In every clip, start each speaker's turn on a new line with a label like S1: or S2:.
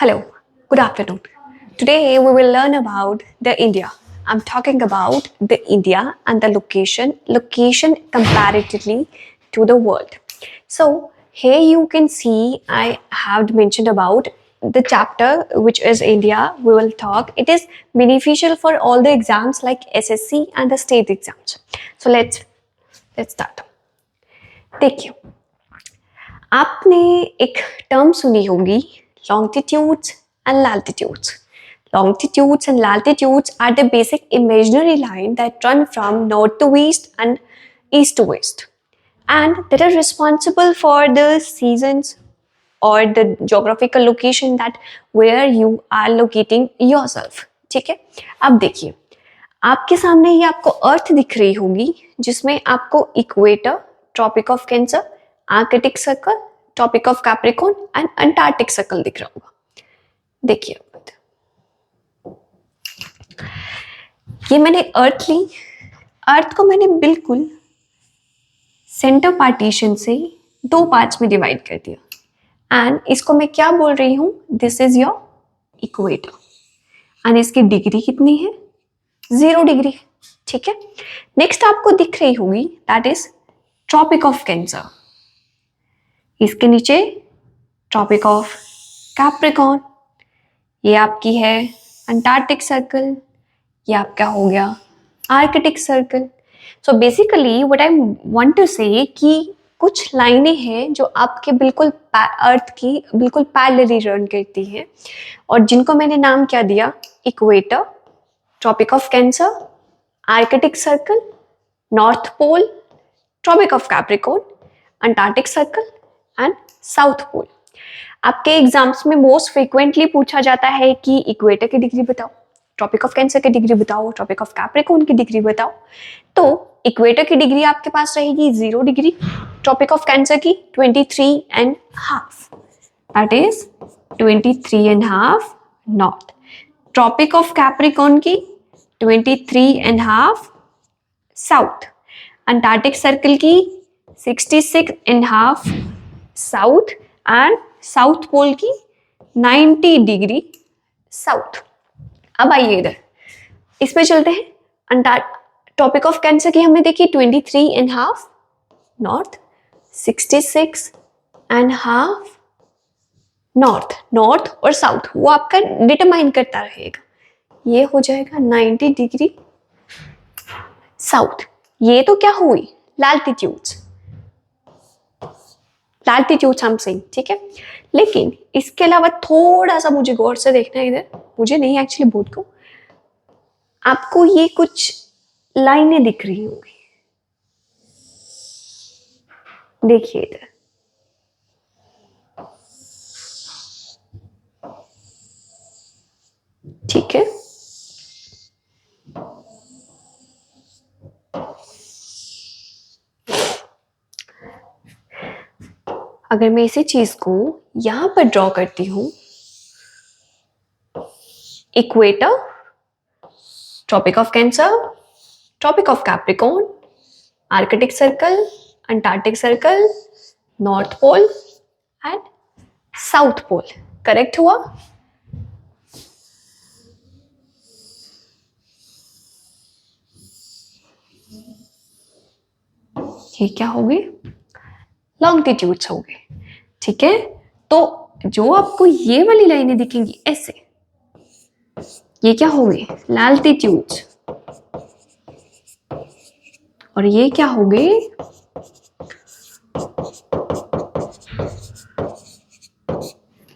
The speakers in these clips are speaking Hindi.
S1: Hello, good afternoon. Today we will learn about the India. I'm talking about the India and the location comparatively to the world. So here you can see I have mentioned about the chapter which is India. We will talk. It is beneficial for all the exams like SSC and the state exams. So let's start. देखिए, आपने एक टर्म सुनी होगी longitudes and latitudes. Longitudes and latitudes are the basic imaginary line that run from north to east and east to west, and that are responsible for the seasons or the geographical location that where you are locating yourself. ठीक है, अब देखिए आपके सामने ही आपको अर्थ दिख रही होगी जिसमें आपको equator, tropic of cancer, arctic circle, tropic of capricorn and antarctic circle दिख रहा होगा. देखिए ये मैंने अर्थ ली. अर्थ को मैंने बिल्कुल सेंटर पार्टीशन से दो पार्ट्स में डिवाइड कर दिया एंड इसको मैं क्या बोल रही हूं, this is your equator and इसकी डिग्री कितनी है, 0 डिग्री. ठीक है, नेक्स्ट आपको दिख रही होगी that is tropic of cancer. इसके नीचे ट्रॉपिक ऑफ कैप्रिकॉर्न, ये आपकी है अंटार्कटिक सर्कल, ये आपका हो गया arctic circle. So basically what I want to say कि कुछ लाइनें हैं जो आपके बिल्कुल अर्थ की बिल्कुल पैरेलली रन करती हैं और जिनको मैंने नाम क्या दिया, equator, tropic of cancer, arctic circle, north pole, tropic of capricorn, antarctic circle and south pole. आपके एग्जाम्स में मोस्ट फ्रीक्वेंटली पूछा जाता है कि इक्वेटर की डिग्री बताओ, ट्रॉपिक ऑफ कैंसर की डिग्री बताओ, ट्रॉपिक ऑफ कैप्रिकॉर्न की डिग्री बताओ. तो इक्वेटर की डिग्री आपके पास रहेगी 0 डिग्री, ट्रॉपिक ऑफ कैंसर की 23.5, that is 23.5 north. Tropic of capricorn की 23.5 साउथ, अंटार्कटिक सर्कल की 66.5 साउथ एंड साउथ पोल की 90 डिग्री साउथ. अब आइए इधर इसमें चलते हैं. टॉपिक ऑफ कैंसर की हमने देखी 23.5 नॉर्थ, 66.5 नॉर्थ. नॉर्थ और साउथ वो आपका डिटरमाइन करता रहेगा. ये हो जाएगा 90 डिग्री साउथ. ये तो क्या हुई, लैटिट्यूड्स हम सही. ठीक है, लेकिन इसके अलावा थोड़ा सा मुझे गौर से देखना है इधर, मुझे नहीं एक्चुअली बोर्ड को. आपको ये कुछ लाइनें दिख रही होंगी, देखिए इधर. ठीक है, अगर मैं इसी चीज को यहां पर ड्रॉ करती हूं, equator, tropic of cancer, tropic of capricorn, arctic circle, antarctic circle, north pole and south pole. Correct हुआ. ये क्या हो गई, लॉन्गिट्यूड्स हो गए. ठीक है, तो जो आपको ये वाली लाइनें दिखेंगी ऐसे, ये क्या हो गई, लैटिट्यूड्स, और ये क्या हो गए,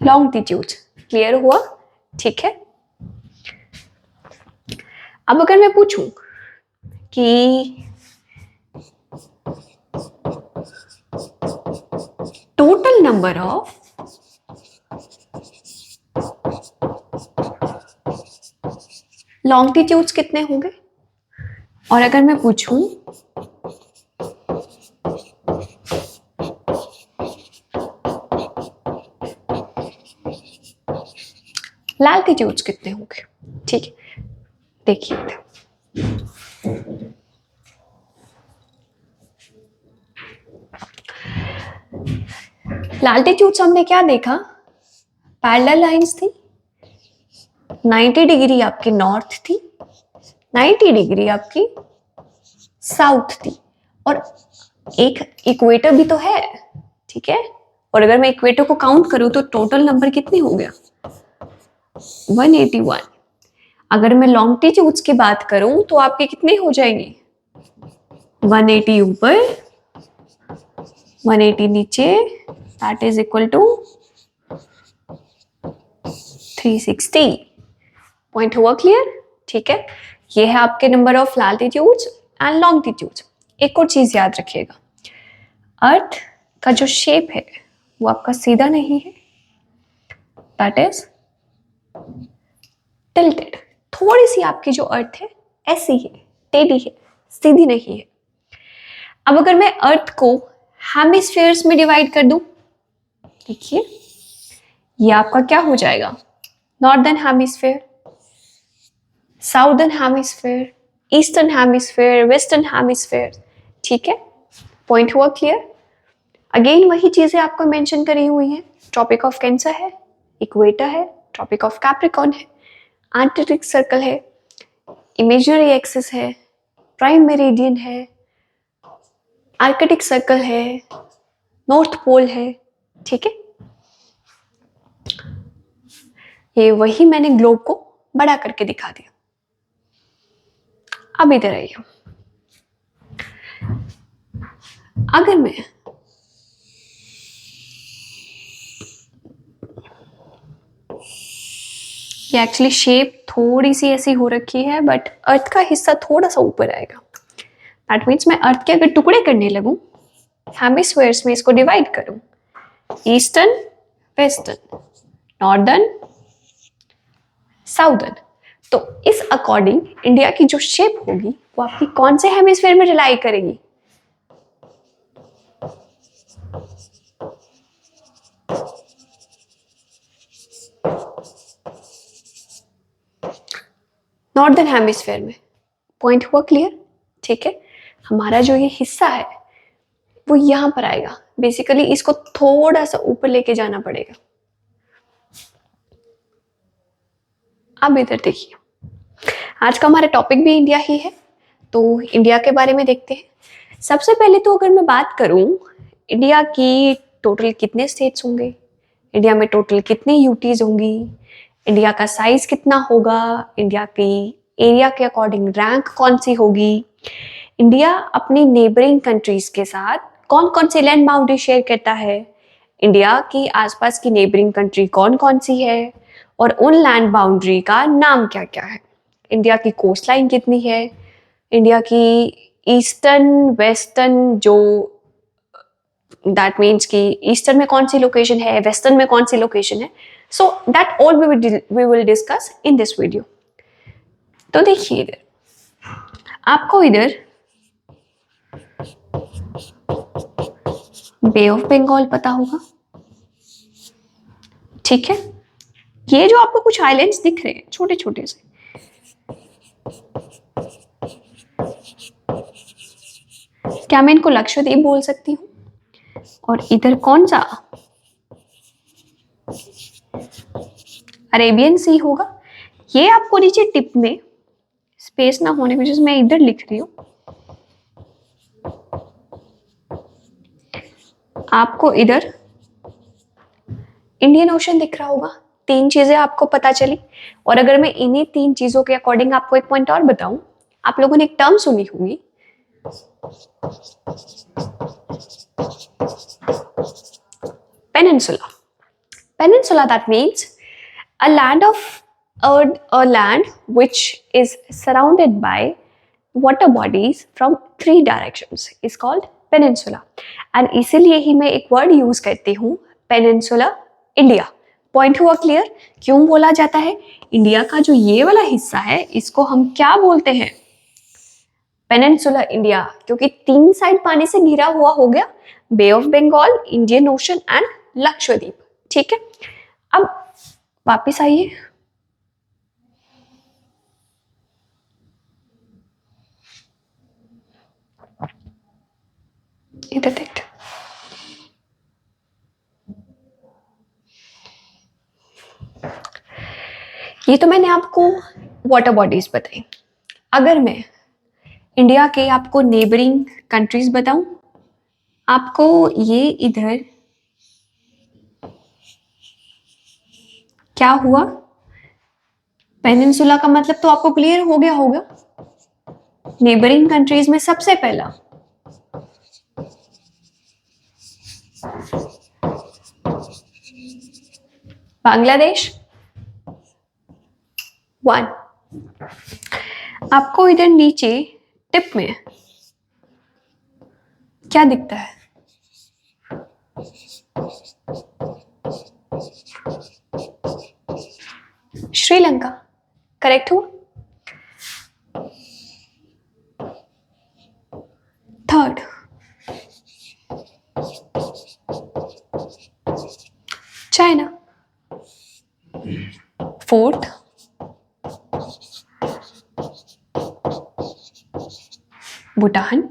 S1: लॉन्गिट्यूड्स. क्लियर हुआ. ठीक है, अब अगर मैं पूछूं कि टोटल नंबर ऑफ लॉन्गिट्यूड्स कितने होंगे, और अगर मैं पूछूं लैटिट्यूड्स कितने होंगे. ठीक है, देखिए लैटिट्यूड्स हमने क्या देखा, पैरेलल लाइंस थी, 90 डिग्री आपकी नॉर्थ थी, 90 डिग्री आपकी साउथ थी, और एक इक्वेटर भी तो है, ठीक है। और अगर मैं इक्वेटर को काउंट करूं तो टोटल नंबर कितनी हो गया, 181। अगर मैं लॉन्गिट्यूड्स की बात करूं तो आपके कितने हो जाएंगे, 180 ऊपर, 180 नीचे, that is equal to 360। Point हुआ क्लियर, ठीक है। ये है आपके number of latitudes and longitudes. एक और चीज याद रखिएगा, अर्थ का जो शेप है वो आपका सीधा नहीं है, दैट इज टिल्टेड। थोड़ी सी आपकी जो अर्थ है ऐसी है, टेढ़ी है, सीधी नहीं है। अब अगर मैं अर्थ को हेमिस्फीयर्स में डिवाइड कर दूं, देखिए ये आपका क्या हो जाएगा, northern hemisphere, southern hemisphere, eastern hemisphere, western hemisphere, ठीक है। पॉइंट हुआ क्लियर। अगेन वही चीजें आपको मेंशन करी हुई हैं, ट्रॉपिक ऑफ कैंसर है, इक्वेटर है, ट्रॉपिक ऑफ कैप्रिकॉर्न है, आर्कटिक सर्कल है, इमेजिनरी एक्सिस है, प्राइम मेरिडियन है, आर्कटिक सर्कल है, नॉर्थ पोल है, ठीक है। ये वही मैंने ग्लोब को बड़ा करके दिखा दिया। अब इधर आइए, अगर मैं ये एक्चुअली शेप थोड़ी सी ऐसी हो रखी है, बट अर्थ का हिस्सा थोड़ा सा ऊपर आएगा, दैट मीन्स मैं अर्थ के अगर टुकड़े करने लगूं, हेमिस्फीयर्स में इसको डिवाइड करूं, ईस्टर्न, वेस्टर्न, नॉर्दर्न, साउदर्न, तो इस अकॉर्डिंग इंडिया की जो शेप होगी वो आपकी कौन से हेमिस्फीयर में रिलाई करेगी, नॉर्दर्न हेमिस्फीयर में। पॉइंट हुआ क्लियर, ठीक है। हमारा जो ये हिस्सा है वो यहां पर आएगा, बेसिकली इसको थोड़ा सा ऊपर लेके जाना पड़ेगा। अब इधर देखिए, आज का हमारा टॉपिक भी इंडिया ही है, तो इंडिया के बारे में देखते हैं। सबसे पहले तो अगर मैं बात करूं इंडिया की, टोटल कितने स्टेट्स होंगे, इंडिया में टोटल कितनी यूटीज होंगी, इंडिया का साइज कितना होगा, इंडिया की एरिया के अकॉर्डिंग रैंक कौन सी होगी, इंडिया अपनी नेबरिंग कंट्रीज के साथ कौन कौन सी लैंड बाउंड्री शेयर करता है, इंडिया की आसपास की नेबरिंग कंट्री कौन कौन सी है, और उन लैंड बाउंड्री का नाम क्या क्या है, इंडिया की कोस्ट लाइन कितनी है, इंडिया की ईस्टर्न वेस्टर्न जो, दैट मीन्स कि ईस्टर्न में कौन सी लोकेशन है, वेस्टर्न में कौन सी लोकेशन है, so that all we will discuss in this video. तो देखिए इधर आपको इधर बे ऑफ बंगाल पता होगा, ठीक है। ये जो आपको कुछ आइलैंड्स दिख रहे हैं छोटे छोटे से, क्या मैं इनको लक्षद्वीप बोल सकती हूँ, और इधर कौन सा अरेबियन सी होगा। ये आपको नीचे टिप में स्पेस ना होने की वजह से मैं इधर लिख रही हूं, आपको इधर इंडियन ओशन दिख रहा होगा। तीन चीजें आपको पता चली, और अगर मैं इन्हीं तीन चीजों के अकॉर्डिंग आपको एक पॉइंट और बताऊं, आप लोगों ने एक टर्म सुनी होगी, peninsula. Peninsula that means a land of a land which is surrounded by water bodies from three directions is called peninsula, and इसीलिए ही मैं एक वर्ड यूज करती हूँ पेनिनसुला इंडिया। पॉइंट हुआ क्लियर, क्यों बोला जाता है इंडिया का जो ये वाला हिस्सा है इसको हम क्या बोलते हैं, पेनिनसुला इंडिया, क्योंकि तीन साइड पानी से घिरा हुआ हो गया, Bay of Bengal, Indian Ocean and Lakshadweep, ठीक है। अब वापिस आइए, इधर देखते, ये तो मैंने आपको वाटर बॉडीज बताई। अगर मैं इंडिया के आपको नेबरिंग कंट्रीज बताऊं, आपको ये इधर क्या हुआ, पेनिनसुला का मतलब तो आपको क्लियर हो गया होगा। नेबरिंग कंट्रीज में सबसे पहला बांग्लादेश 1। आपको इधर नीचे टिप में क्या दिखता है? श्रीलंका। करेक्ट हुआ। Third China. फोर्थ भूटान।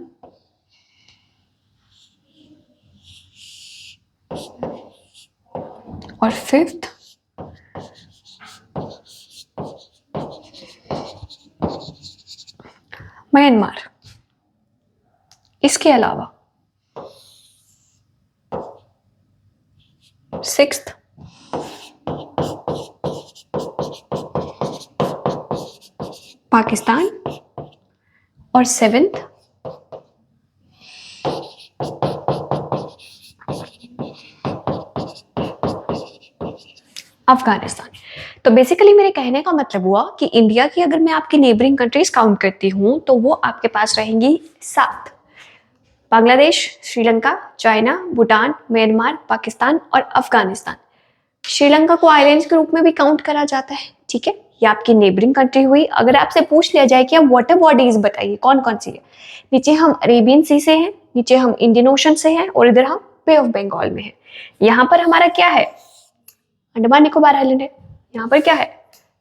S1: और फिफ्थ म्यांमार। इसके अलावा सिक्स्थ पाकिस्तान। और सेवेंथ अफगानिस्तान। तो बेसिकली मेरे कहने का मतलब हुआ कि इंडिया की अगर मैं आपकी नेबरिंग कंट्रीज काउंट करती हूं तो वो आपके पास रहेंगी 7। बांग्लादेश, श्रीलंका, चाइना, भूटान, म्यांमार, पाकिस्तान और अफगानिस्तान। श्रीलंका को आइलैंड्स के रूप में भी काउंट करा जाता है, ठीक है। ये आपकी नेबरिंग कंट्री हुई। अगर आपसे पूछ लिया जाए कि आप वाटर बॉडीज बताइए कौन कौन सी है, नीचे हम अरेबियन सी से हैं, नीचे हम इंडियन ओशन से हैं और इधर हम बे ऑफ बंगाल में हैं। यहाँ पर हमारा क्या है? अंडमान निकोबार आइलैंड है। यहाँ पर क्या है?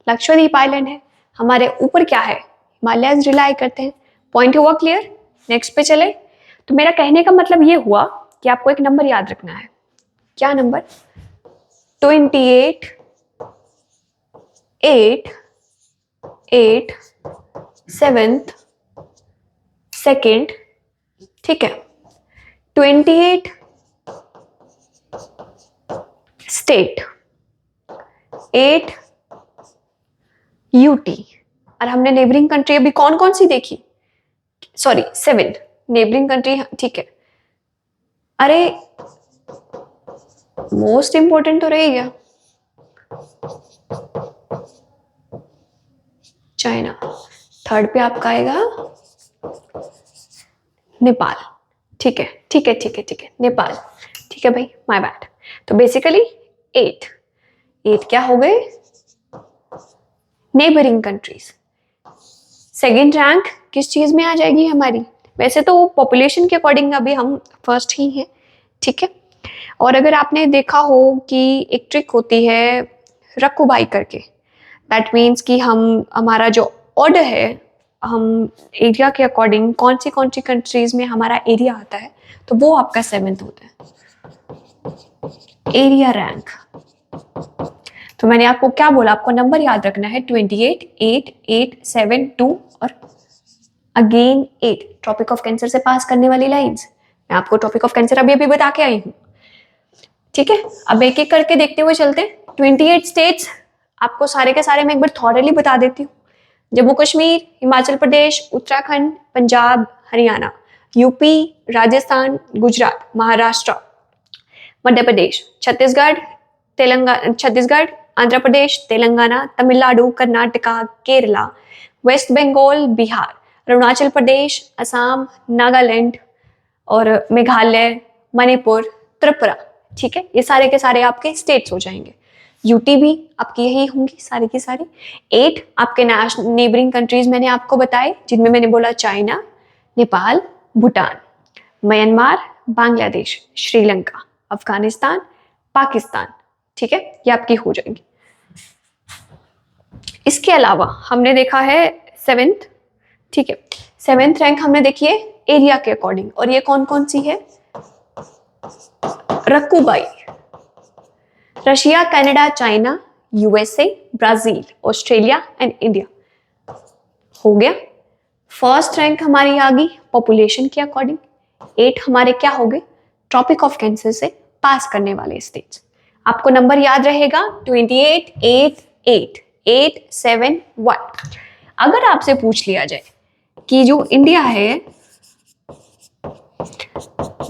S1: लक्षद्वीप आइलैंड है। हमारे ऊपर क्या है? हिमालयस रिलाई करते हैं। पॉइंट हुआ क्लियर? नेक्स्ट पे चले। तो मेरा कहने का मतलब ये हुआ कि आपको एक नंबर याद रखना है। क्या नंबर? 28 8 8 7th 2nd, ठीक है। 28 स्टेट, 8 यूटी। और हमने नेबरिंग कंट्री अभी कौन कौन सी देखी? सॉरी 7 नेबरिंग कंट्री, ठीक है। अरे मोस्ट इंपोर्टेंट तो रह गया चाइना। थर्ड पे आपका आएगा नेपाल, ठीक है ठीक है ठीक है ठीक है, नेपाल, ठीक है भाई, माय बैड। तो बेसिकली 8 क्या हो गए? Neighbouring countries. सेकेंड रैंक किस चीज में आ जाएगी हमारी? वैसे तो पॉपुलेशन के अकॉर्डिंग अभी हम फर्स्ट ही हैं, ठीक है। और अगर आपने देखा हो कि एक ट्रिक होती है रकुबाई करके, दैट मीन्स कि हमारा जो ऑर्डर है, हम एरिया के अकॉर्डिंग कौन सी कंट्रीज में हमारा एरिया आता है, तो वो आपका 7th होता है एरिया रैंक। तो मैंने आपको क्या बोला? आपको नंबर याद रखना है 28 8 8 7 2 और अगेन 8। ट्रॉपिक ऑफ कैंसर से पास करने वाली लाइंस। मैं आपको ट्रॉपिक ऑफ कैंसर अभी बता के आई हूं, ठीक है। अब एक एक करके देखते हुए चलते हैं। 28 स्टेट्स आपको सारे के सारे मैं एक बार थॉरली बता देती हूँ। जम्मू कश्मीर, हिमाचल प्रदेश, उत्तराखंड, पंजाब, हरियाणा, यूपी, राजस्थान, गुजरात, महाराष्ट्र, मध्य प्रदेश, छत्तीसगढ़, आंध्र प्रदेश, तेलंगाना, तमिलनाडु, कर्नाटका, केरला, वेस्ट बंगाल, बिहार, अरुणाचल प्रदेश, असम, नागालैंड और मेघालय, मणिपुर, त्रिपुरा, ठीक है। ये सारे के सारे आपके स्टेट्स हो जाएंगे। यूटी भी आपकी यही होंगी सारी की सारी। 8 आपके नेबरिंग कंट्रीज मैंने आपको बताए, जिनमें मैंने बोला चाइना, नेपाल, भूटान, म्यांमार, बांग्लादेश, श्रीलंका, अफगानिस्तान, पाकिस्तान, ठीक है। ये आपकी हो जाएंगी। इसके अलावा हमने देखा है 7th, ठीक है। 7th रैंक हमने देखी है एरिया के अकॉर्डिंग, और ये कौन कौन सी है? रकुबाई। Russia, Canada, China, USA, Brazil, Australia and India. हो गया। फर्स्ट रैंक हमारी आ गई पॉपुलेशन के अकॉर्डिंग। 8 हमारे क्या हो गए, ट्रॉपिक ऑफ कैंसर से पास करने वाले स्टेट्स। आपको नंबर याद रहेगा 28, 8, 8, 8, 7, 1। अगर आपसे पूछ लिया जाए कि जो इंडिया है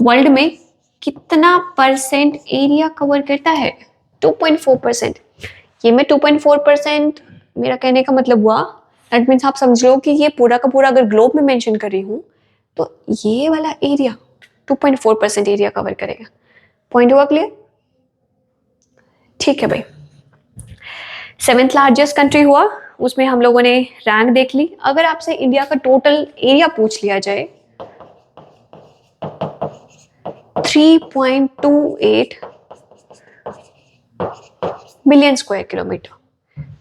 S1: वर्ल्ड में कितना परसेंट एरिया कवर करता है, 2.4%। ये मैं 2.4%, मेरा कहने का मतलब हुआ दैट मीन्स आप समझ लो कि ये पूरा का पूरा अगर ग्लोब में मेंशन कर रही हूं तो ये वाला एरिया 2.4% एरिया कवर करेगा। पॉइंट हुआ क्लियर? ठीक है भाई। 7th लार्जेस्ट कंट्री हुआ, उसमें हम लोगों ने रैंक देख ली। अगर आपसे इंडिया का टोटल एरिया पूछ लिया जाए 3.28 million square kilometre,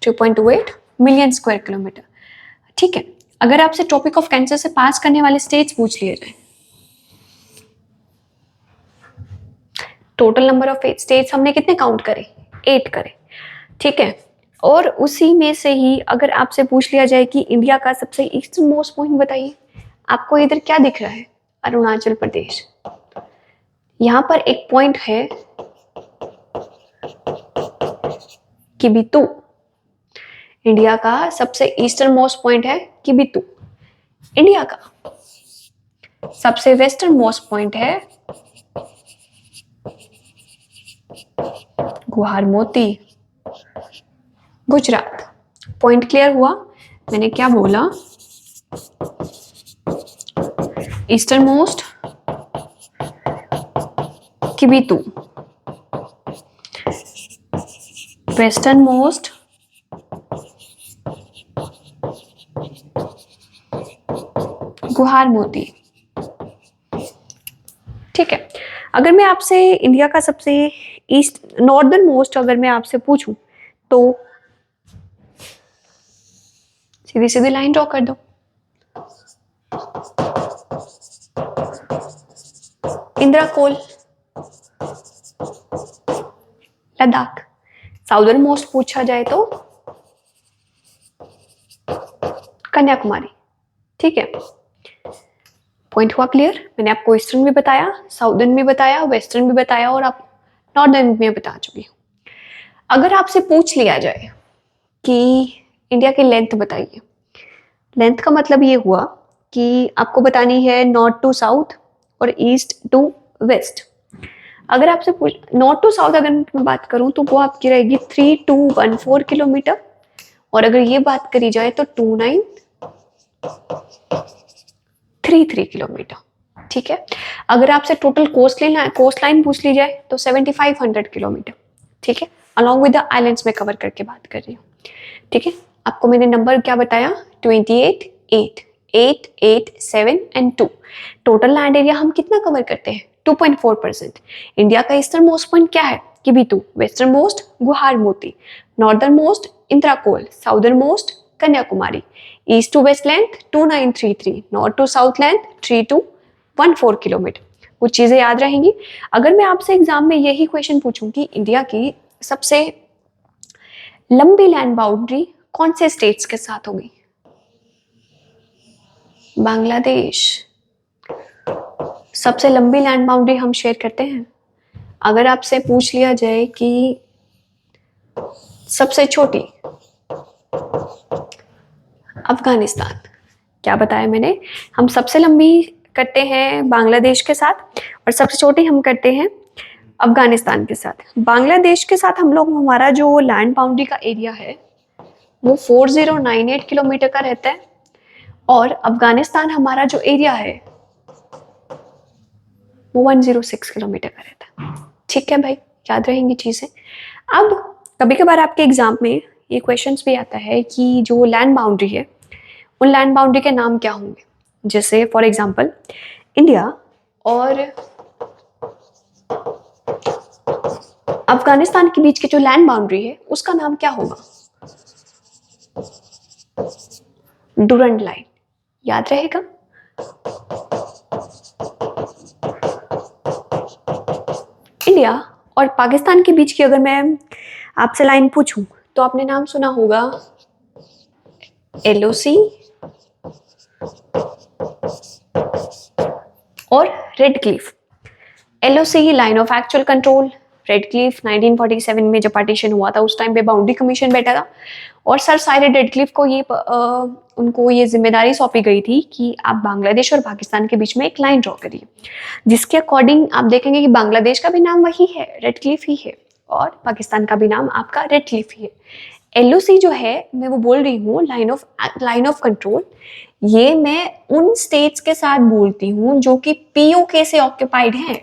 S1: 3.28 million square kilometre. ठीक है। अगर आपसे टॉपिक ऑफ कैंसर से पास करने वाले स्टेट्स पूछ लिए जाए, टोटल नंबर ऑफ स्टेट्स हमने कितने काउंट करे, 8 करे। ठीक है। और उसी में से ही अगर आपसे पूछ लिया जाए कि इंडिया का सबसे ईस्टर्न मोस्ट पॉइंट बताइए, आपको इधर क्या दिख रहा है, अरुणाचल प्रदेश। यहां पर एक पॉइंट है किबितु, इंडिया का सबसे ईस्टर्न मोस्ट पॉइंट है किबितु। इंडिया का सबसे वेस्टर्न मोस्ट पॉइंट है गुवाहाटी, गुजरात। पॉइंट क्लियर हुआ? मैंने क्या बोला, eastern most Kibithu, western most Guwahati. ठीक है। अगर मैं आपसे इंडिया का सबसे ईस्ट नॉर्दर्न मोस्ट अगर मैं आपसे पूछूं तो सीधी सीधी लाइन ड्रॉ कर दो। इंद्राकोल, लद्दाख। साउदर्न मोस्ट पूछा जाए तो कन्याकुमारी। ठीक है। पॉइंट हुआ क्लियर? मैंने आपको ईस्टर्न भी बताया, साउदर्न भी बताया, वेस्टर्न भी बताया और आप नॉर्दर्न में बता चुकी हूँ। अगर आपसे पूछ लिया जाए कि इंडिया की लेंथ बताइए, लेंथ का मतलब ये हुआ कि आपको बतानी है नॉर्थ टू साउथ और ईस्ट टू वेस्ट। अगर आपसे पूछ नॉर्थ टू साउथ अगर मैं बात करूं तो वो आपकी रहेगी 3214 किलोमीटर, और अगर ये बात करी जाए तो 2933 किलोमीटर। ठीक है। अगर आपसे टोटल कोस्ट लाइन पूछ ली जाए तो 7500 किलोमीटर। ठीक है। अलॉन्ग विद द आइलैंड्स में कवर करके बात कर रही हूँ। ठीक है। आपको मैंने नंबर क्या बताया, 28, 8, 8, 8, 7 एंड 2। टोटल लैंड एरिया हम कितना कवर करते हैं, 2.4%। इंडिया का ईस्टर्न मोस्ट पॉइंट क्या है, Kibithu. Western most Guwahati, northern most Indira Col, southern most Kanyakumari. East to west length 2933, north to south length 3214 kilometre. कुछ चीजें याद रहेंगी। अगर मैं आपसे एग्जाम में यही क्वेश्चन पूछूं कि इंडिया की सबसे लंबी लैंड बाउंड्री कौन से स्टेट्स के साथ होगी, बांग्लादेश सबसे लंबी लैंड बाउंड्री हम शेयर करते हैं। अगर आपसे पूछ लिया जाए कि सबसे छोटी, अफगानिस्तान। क्या बताया मैंने, हम सबसे लंबी करते हैं बांग्लादेश के साथ और सबसे छोटी हम करते हैं अफगानिस्तान के साथ। बांग्लादेश के साथ हम लोग हमारा जो लैंड बाउंड्री का एरिया है वो 4098 किलोमीटर का रहता है, और अफगानिस्तान हमारा जो एरिया है वो 106 किलोमीटर का रहता है। ठीक है भाई, याद रहेंगी चीजें। अब कभी कभार आपके एग्जाम में ये क्वेश्चंस भी आता है कि जो लैंड बाउंड्री है उन लैंड बाउंड्री के नाम क्या होंगे। जैसे फॉर एग्जांपल इंडिया और अफगानिस्तान के बीच की जो लैंड बाउंड्री है उसका नाम क्या होगा, डुरंड लाइन। याद रहेगा। इंडिया और पाकिस्तान के बीच की अगर मैं आपसे लाइन पूछूं तो आपने नाम सुना होगा LOC और red Cliff. LOC line of actual control, red Cliff 1947 में जब पार्टीशन हुआ था उस टाइम पे बाउंड्री कमीशन बैठा था और सर साइरेड रेडक्लिफ को उनको ये जिम्मेदारी सौंपी गई थी कि आप बांग्लादेश और पाकिस्तान के बीच में एक लाइन ड्रॉ करिए, जिसके अकॉर्डिंग आप देखेंगे कि बांग्लादेश का भी नाम वही है, रेडक्लिफ ही है, और पाकिस्तान का भी नाम आपका रेडक्लिफ ही है। LOC जो है, मैं वो बोल रही हूँ लाइन ऑफ कंट्रोल, ये मैं उन स्टेट्स के साथ बोलती हूँ जो कि POK से ऑक्यूपाइड हैं,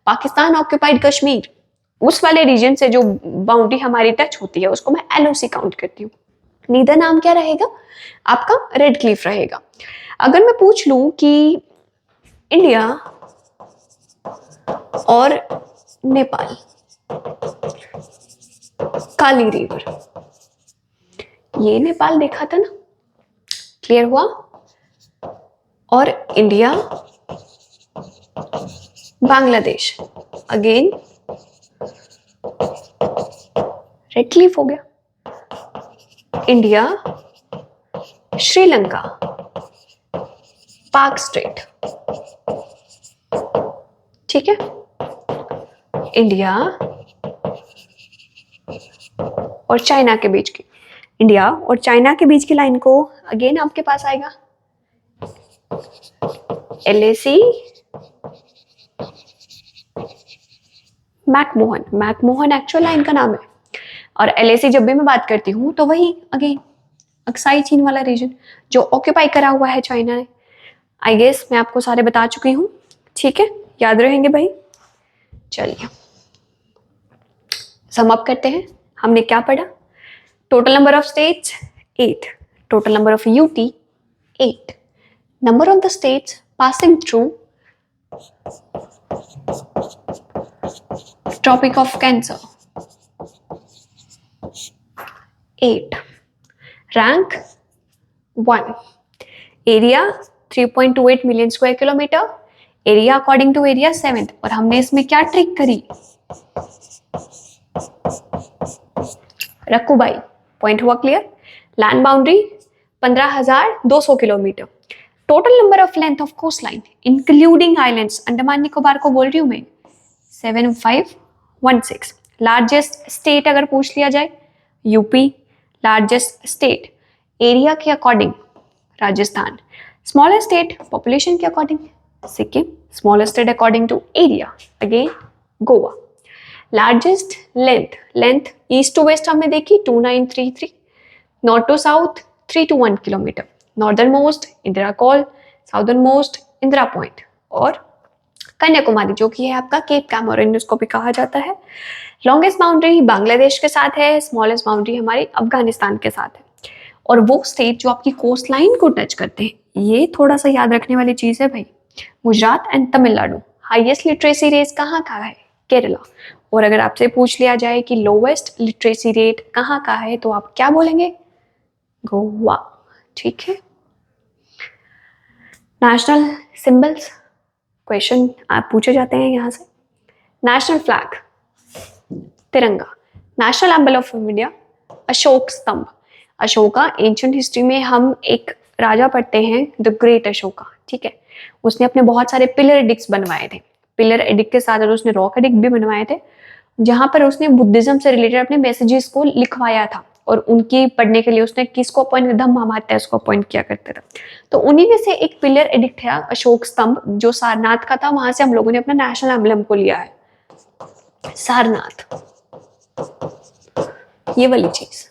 S1: पाकिस्तान ऑक्यूपाइड कश्मीर, उस वाले रीजन से जो बाउंड्री हमारी टच होती है उसको मैं LOC काउंट करती हूँ। नीदर नाम क्या रहेगा आपका? रेड क्लिफ रहेगा। अगर मैं पूछ लूं कि इंडिया और नेपाल, काली रिवर, ये नेपाल देखा था ना, क्लियर हुआ, और India Bangladesh, again red Cliff हो गया। इंडिया श्रीलंका, पाक स्ट्रेट, ठीक है। इंडिया और चाइना के बीच की, इंडिया और चाइना के बीच की लाइन को अगेन आपके पास आएगा LAC, मैकमोहन एक्चुअल लाइन का नाम है, और LAC जब भी मैं बात करती हूँ तो वही अगेन अक्साई चीन वाला रीजन जो ऑक्यूपाई करा हुआ है चाइना ने। आई गेस मैं आपको सारे बता चुकी हूँ, ठीक है, याद रहेंगे भाई। चलिए सम अप करते हैं, हमने क्या पढ़ा? Total number of states 8, total number of UT 8, number of the states passing through tropic of cancer 8, rank 1, area 3.28 million square kilometre, area according to area 7th, और हमने इसमें क्या ट्रिक करी? रक्कू भाई, पॉइंट हुआ clear. Land boundary 15,200 kilometre, total number of length of coast line including islands, Andaman Nicobar को बोल रही हूं मैं, 7516। लार्जेस्ट स्टेट अगर पूछ लिया जाए UP, लार्जेस्ट स्टेट एरिया के according Rajasthan, smallest state population के according Sikkim, smallest state according to area again Goa. Largest length east to west हमने देखी 2933, north to south 321 kilometre, northern most Indira col, southern most Indira point, और कन्याकुमारी जो कि है आपका केप कैमोरिन उसको भी कहा जाता है। लॉन्गेस्ट बाउंड्री बांग्लादेश के साथ है, स्मॉलेस्ट बाउंड्री हमारी अफगानिस्तान के साथ है, और वो स्टेट जो आपकी कोस्ट लाइन को टच करते हैं, ये थोड़ा सा याद रखने वाली चीज है भाई, Gujarat and Tamil Nadu. Highest literacy rate कहाँ का है? केरला। और अगर आपसे पूछ लिया जाए कि लोवेस्ट लिटरेसी रेट कहाँ का है तो आप क्या बोलेंगे? गोवा, ठीक है। नेशनल सिंबल्स क्वेश्चन आप पूछे जाते हैं यहाँ से। नेशनल फ्लैग तिरंगा, नेशनल एम्बल ऑफ इंडिया अशोक स्तंभ। अशोका एंशिएंट हिस्ट्री में हम एक राजा पढ़ते हैं द ग्रेट अशोका, ठीक है, उसने अपने बहुत सारे पिलर एडिक्ट्स बनवाए थे, पिलर एडिक्ट के साथ उसने रॉक एडिक्ट भी बनवाए थे, जहां पर उसने बुद्धिज्म से रिलेटेड अपने मैसेजेस को लिखवाया था, और उनकी पढ़ने के लिए उसने किसको अपॉइंट, धम्मामात्या उसको अपॉइंट किया करते थे। तो उन्हीं में से एक पिलर एडिक्ट है अशोक स्तंभ जो सारनाथ का था, वहां से हम लोगों ने अपना नेशनल एम्बलम को लिया है, सारनाथ, ये वाली चीज।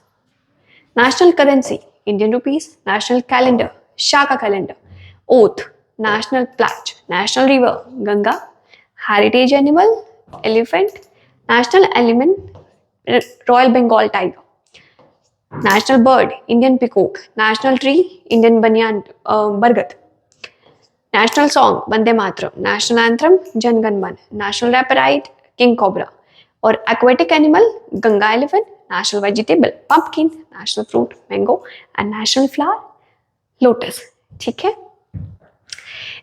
S1: National currency Indian rupees, national calendar Shaka calendar, oath, national pledge, national river Ganga, heritage animal elephant, national element royal Bengal tiger, national bird Indian peacock, national tree Indian banyan bargad, national song Vande Mataram, national anthem Jana Gana Mana, national reptile king cobra, और aquatic animal Ganga elephant, national vegetable pumpkin, national fruit mango, and national flower lotus, ठीक है।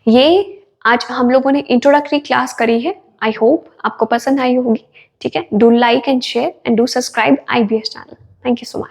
S1: ये आज हम लोगों ने इंट्रोडक्टरी क्लास करी है, आई होप आपको पसंद आई होगी, ठीक है। Do like and share and do subscribe IBS channel. Thank you so much.